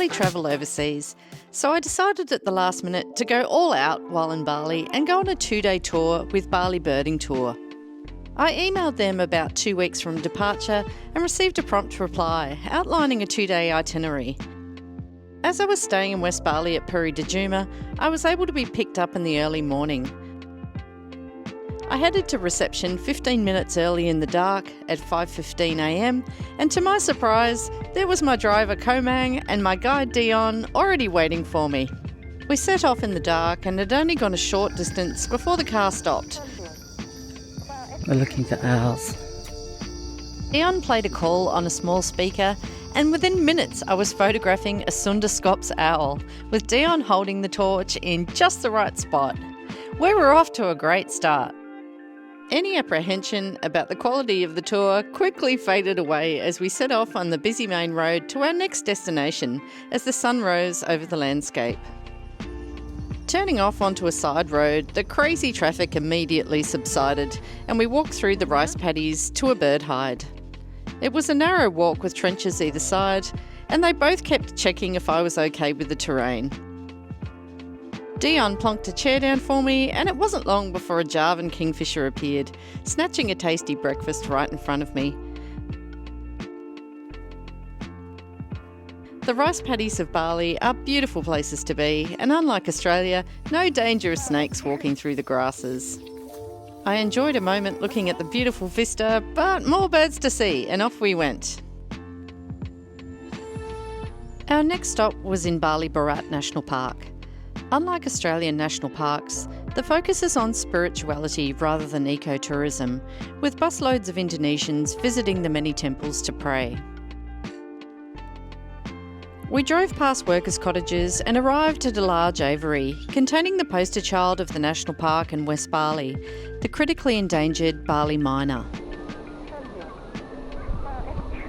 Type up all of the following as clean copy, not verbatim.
rarely travel overseas, so I decided at the last minute to go all out while in Bali and go on a 2-day tour with Bali Birding Tour. I emailed them about 2 weeks from departure and received a prompt reply outlining a 2-day itinerary. As I was staying in West Bali at Puri Djuma, I was able to be picked up in the early morning. I headed to reception 15 minutes early in the dark at 5:15 a.m, and to my surprise, there was my driver Komang and my guide Dian already waiting for me. We set off in the dark and had only gone a short distance before the car stopped. We're looking for owls. Dian played a call on a small speaker, and within minutes I was photographing a Sundarscops owl, with Dian holding the torch in just the right spot. We were off to a great start. Any apprehension about the quality of the tour quickly faded away as we set off on the busy main road to our next destination as the sun rose over the landscape. Turning off onto a side road, the crazy traffic immediately subsided and we walked through the rice paddies to a bird hide. It was a narrow walk with trenches either side, and they both kept checking if I was okay with the terrain. Dian plonked a chair down for me, and it wasn't long before a Javan kingfisher appeared, snatching a tasty breakfast right in front of me. The rice paddies of Bali are beautiful places to be, and unlike Australia, no dangerous snakes walking through the grasses. I enjoyed a moment looking at the beautiful vista, but more birds to see, and off we went. Our next stop was in Bali Birding National Park. Unlike Australian national parks, the focus is on spirituality rather than ecotourism, with busloads of Indonesians visiting the many temples to pray. We drove past workers' cottages and arrived at a large aviary containing the poster child of the national park in West Bali, the critically endangered Bali myna.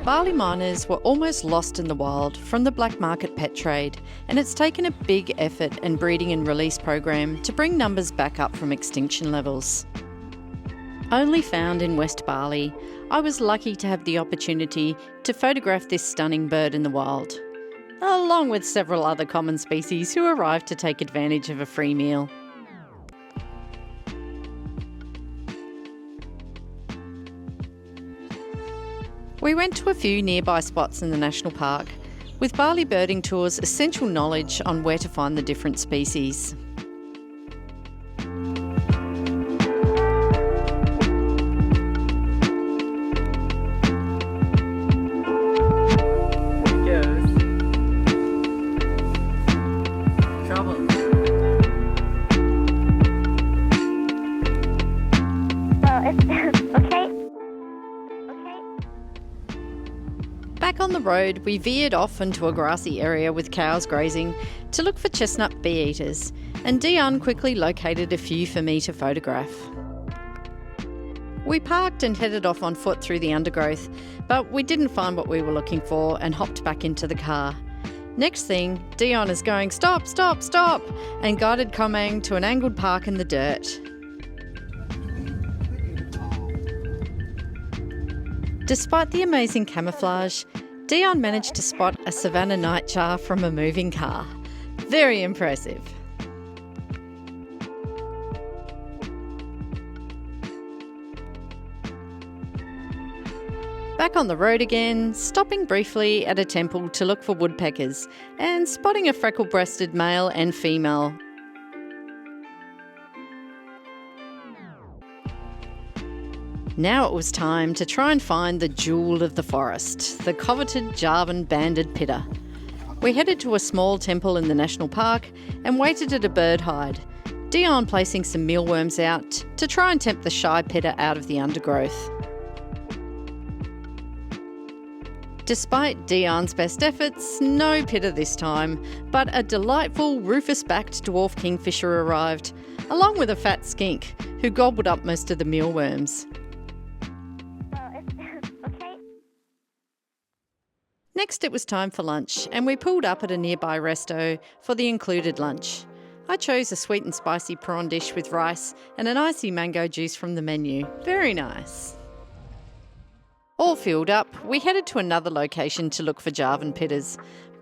Bali miners were almost lost in the wild from the black market pet trade, and it's taken a big effort and breeding and release program to bring numbers back up from extinction levels. Only found in West Bali, I was lucky to have the opportunity to photograph this stunning bird in the wild, along with several other common species who arrived to take advantage of a free meal. We went to a few nearby spots in the national park, with Bali Birding Tour's essential knowledge on where to find the different species. Back on the road, we veered off into a grassy area with cows grazing to look for chestnut bee-eaters, and Dian quickly located a few for me to photograph. We parked and headed off on foot through the undergrowth, but we didn't find what we were looking for and hopped back into the car. Next thing, Dian is going, "Stop, stop, stop," and guided Komang to an angled park in the dirt. Despite the amazing camouflage, Dian managed to spot a savanna nightjar from a moving car. Very impressive. Back on the road again, stopping briefly at a temple to look for woodpeckers and spotting a freckle-breasted male and female. Now it was time to try and find the jewel of the forest, the coveted Javan banded pitta. We headed to a small temple in the national park and waited at a bird hide, Dian placing some mealworms out to try and tempt the shy pitta out of the undergrowth. Despite Dian's best efforts, no pitta this time, but a delightful rufous-backed dwarf kingfisher arrived, along with a fat skink who gobbled up most of the mealworms. Next it was time for lunch, and we pulled up at a nearby resto for the included lunch. I chose a sweet and spicy prawn dish with rice and an icy mango juice from the menu. Very nice. All filled up, we headed to another location to look for Javan pittas,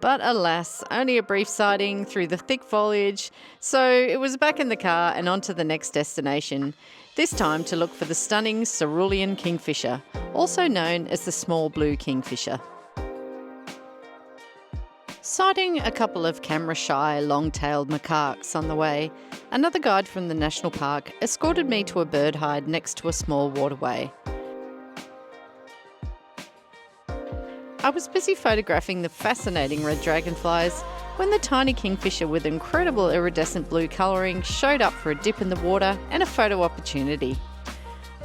But alas, only a brief sighting through the thick foliage, so it was back in the car and on to the next destination, this time to look for the stunning cerulean kingfisher, also known as the small blue kingfisher. Sighting a couple of camera-shy, long-tailed macaques on the way, another guide from the national park escorted me to a bird hide next to a small waterway. I was busy photographing the fascinating red dragonflies when the tiny kingfisher with incredible iridescent blue colouring showed up for a dip in the water and a photo opportunity.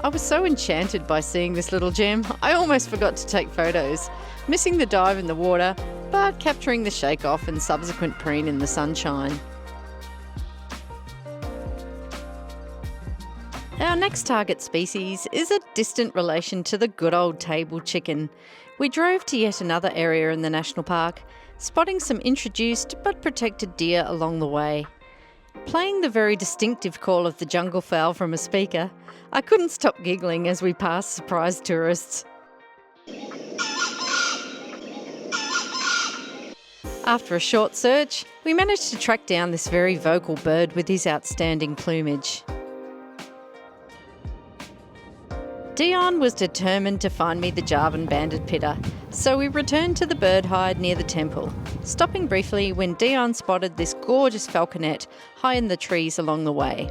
I was so enchanted by seeing this little gem, I almost forgot to take photos, missing the dive in the water, but capturing the shake-off and subsequent preen in the sunshine. Our next target species is a distant relation to the good old table chicken. We drove to yet another area in the national park, spotting some introduced but protected deer along the way. Playing the very distinctive call of the jungle fowl from a speaker, I couldn't stop giggling as we passed surprised tourists. After a short search, we managed to track down this very vocal bird with his outstanding plumage. Dian was determined to find me the Javan Pitta, so we returned to the bird hide near the temple, stopping briefly when Dian spotted this gorgeous falconet high in the trees along the way.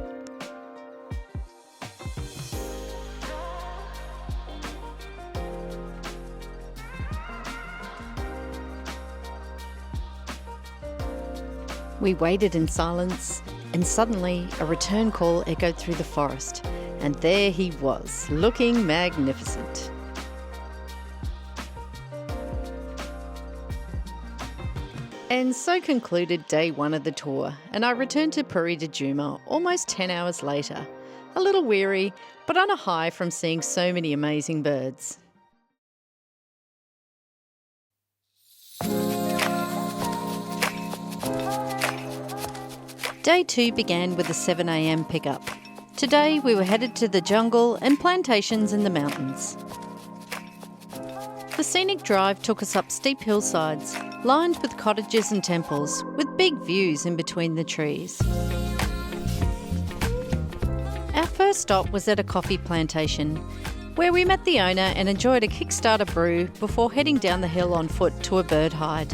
We waited in silence, and suddenly a return call echoed through the forest. And there he was, looking magnificent. And so concluded day one of the tour, and I returned to Puri de Juma almost 10 hours later, a little weary, but on a high from seeing so many amazing birds. Day 2 began with a 7 a.m. pickup. Today we were headed to the jungle and plantations in the mountains. The scenic drive took us up steep hillsides, lined with cottages and temples, with big views in between the trees. Our first stop was at a coffee plantation, where we met the owner and enjoyed a Kickstarter brew before heading down the hill on foot to a bird hide.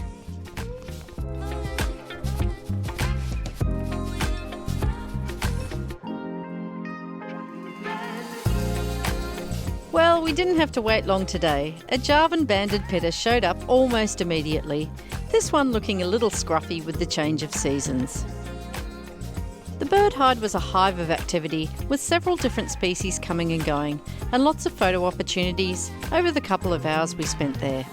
Well, we didn't have to wait long today. A Javan banded pitta showed up almost immediately, this one looking a little scruffy with the change of seasons. The bird hide was a hive of activity, with several different species coming and going, and lots of photo opportunities over the couple of hours we spent there.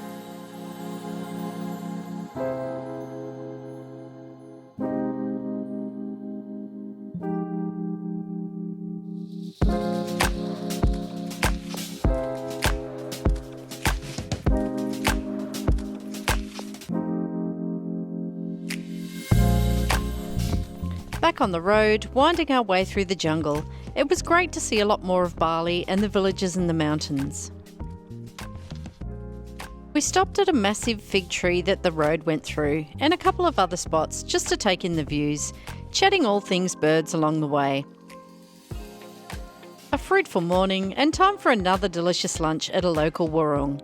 Back on the road, winding our way through the jungle, it was great to see a lot more of Bali and the villages in the mountains. We stopped at a massive fig tree that the road went through and a couple of other spots just to take in the views, chatting all things birds along the way. A fruitful morning and time for another delicious lunch at a local warung,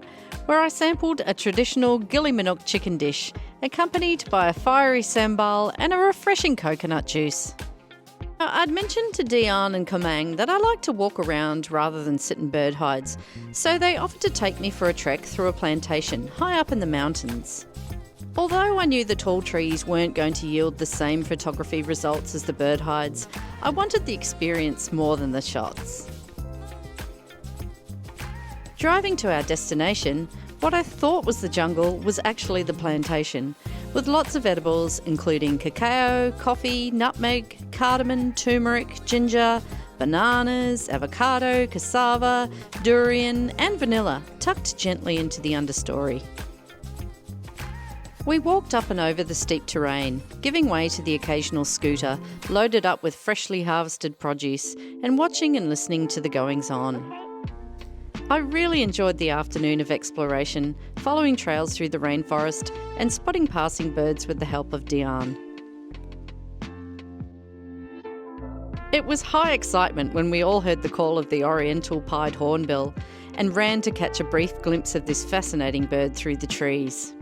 where I sampled a traditional gilli manuk chicken dish, accompanied by a fiery sambal and a refreshing coconut juice. Now, I'd mentioned to Dian and Komang that I like to walk around rather than sit in bird hides, so they offered to take me for a trek through a plantation high up in the mountains. Although I knew the tall trees weren't going to yield the same photography results as the bird hides, I wanted the experience more than the shots. Driving to our destination, what I thought was the jungle was actually the plantation, with lots of edibles including cacao, coffee, nutmeg, cardamom, turmeric, ginger, bananas, avocado, cassava, durian and vanilla tucked gently into the understory. We walked up and over the steep terrain, giving way to the occasional scooter loaded up with freshly harvested produce and watching and listening to the goings-on. I really enjoyed the afternoon of exploration, following trails through the rainforest and spotting passing birds with the help of Dian. It was high excitement when we all heard the call of the oriental pied hornbill and ran to catch a brief glimpse of this fascinating bird through the trees.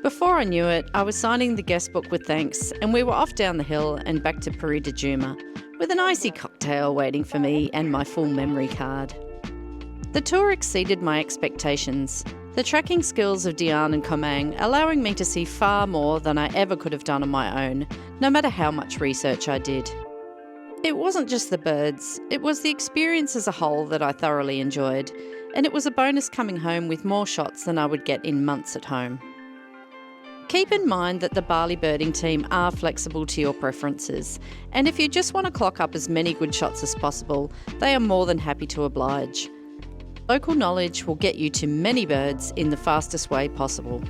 Before I knew it, I was signing the guest book with thanks, and we were off down the hill and back to Puri de Juma, with an icy cocktail waiting for me and my full memory card. The tour exceeded my expectations, the tracking skills of Dian and Komang allowing me to see far more than I ever could have done on my own, no matter how much research I did. It wasn't just the birds, it was the experience as a whole that I thoroughly enjoyed, and it was a bonus coming home with more shots than I would get in months at home. Keep in mind that the Bali Birding team are flexible to your preferences, and if you just want to clock up as many good shots as possible, they are more than happy to oblige. Local knowledge will get you to many birds in the fastest way possible.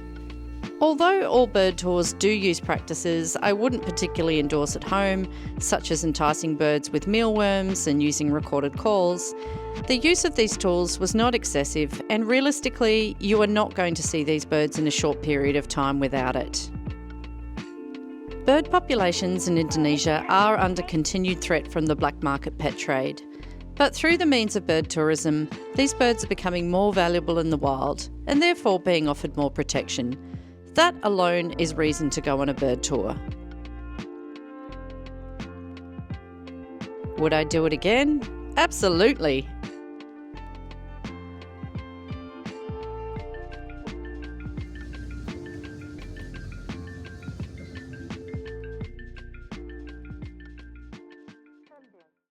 Although all bird tours do use practices I wouldn't particularly endorse at home, such as enticing birds with mealworms and using recorded calls, the use of these tools was not excessive, and realistically, you are not going to see these birds in a short period of time without it. Bird populations in Indonesia are under continued threat from the black market pet trade. But through the means of bird tourism, these birds are becoming more valuable in the wild and therefore being offered more protection. That alone is reason to go on a bird tour. Would I do it again? Absolutely.